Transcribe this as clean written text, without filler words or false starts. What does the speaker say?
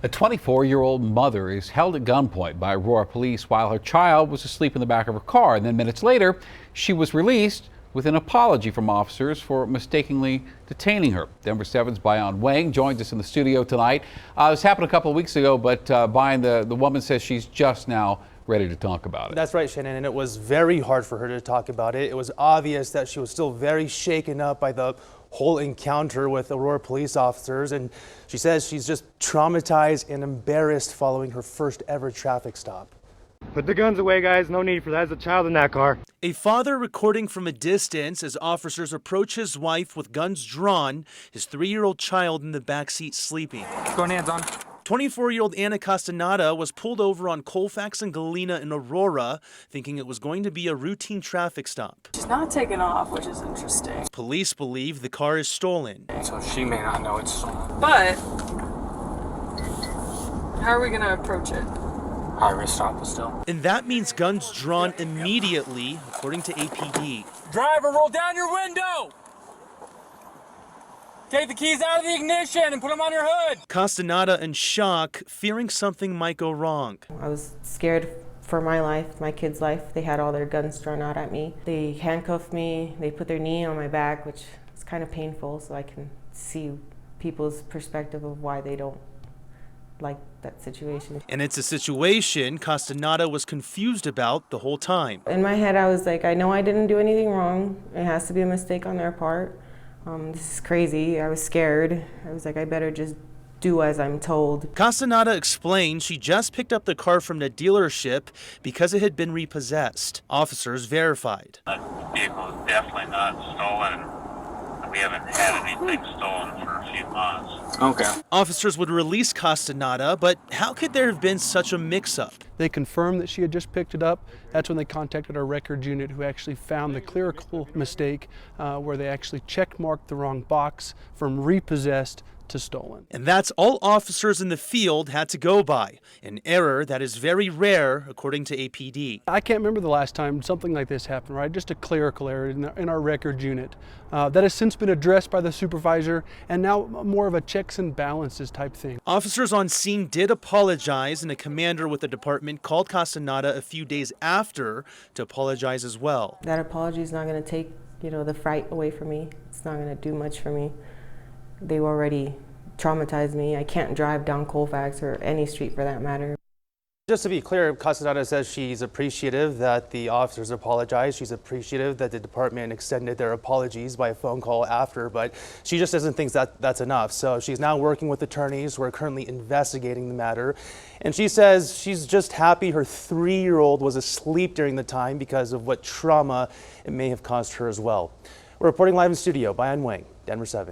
A 24-year-old mother is held at gunpoint by Aurora police while her child was asleep in the back of her car. And then minutes later, she was released with an apology from officers for mistakenly detaining her. Denver 7's Bayan Wang joins us in the studio tonight. This happened a couple of weeks ago, but Bayan, the woman says she's just now ready to talk about it. That's right, Shannon, and it was very hard for her to talk about it. It was obvious that she was still very shaken up by the whole encounter with Aurora police officers, and she says she's just traumatized and embarrassed following her first ever traffic stop. Put the guns away, guys. No need for that. There's a child in that car. A father recording from a distance as officers approach his wife with guns drawn, his 3-year-old child in the backseat sleeping. Going hands on. 24-year-old Anna Castaneda was pulled over on Colfax and Galena in Aurora, thinking it was going to be a routine traffic stop. She's not taken off, which is interesting. Police believe the car is stolen. So she may not know it's stolen. But how are we going to approach it? High risk stop still. And that means guns drawn immediately, according to APD. Driver, roll down your window! Take the keys out of the ignition and put them on your hood! Castaneda in shock, fearing something might go wrong. I was scared for my life, my kids' life. They had all their guns drawn out at me. They handcuffed me, they put their knee on my back, which is kind of painful, so I can see people's perspective of why they don't like that situation. And it's a situation Castaneda was confused about the whole time. In my head, I was like, I know I didn't do anything wrong. It has to be a mistake on their part. This is crazy. I was scared. I was like, I better just do as I'm told. Castaneda explained she just picked up the car from the dealership because it had been repossessed. Officers verified. The vehicle is definitely not stolen. We haven't had anything stolen for a few months. Okay. Officers would release Castaneda, but how could there have been such a mix-up? They confirmed that she had just picked it up. That's when they contacted our records unit, who actually found the clerical mistake where they actually check-marked the wrong box from repossessed to stolen. And that's all officers in the field had to go by, an error that is very rare, according to APD. I can't remember the last time something like this happened, right? Just a clerical error in our records unit. That has since been addressed by the supervisor, and now more of a checks and balances type thing. Officers on scene did apologize, and a commander with the department called Castaneda a few days after to apologize as well. That apology is not going to take, the fright away from me. It's not going to do much for me. They already traumatized me. I can't drive down Colfax or any street for that matter. Just to be clear, Castaneda says she's appreciative that the officers apologized. She's appreciative that the department extended their apologies by a phone call after, but she just doesn't think that's enough. So she's now working with attorneys who are currently investigating the matter. And she says she's just happy her 3-year-old was asleep during the time because of what trauma it may have caused her as well. We're reporting live in studio, Bayan Wang, Denver 7.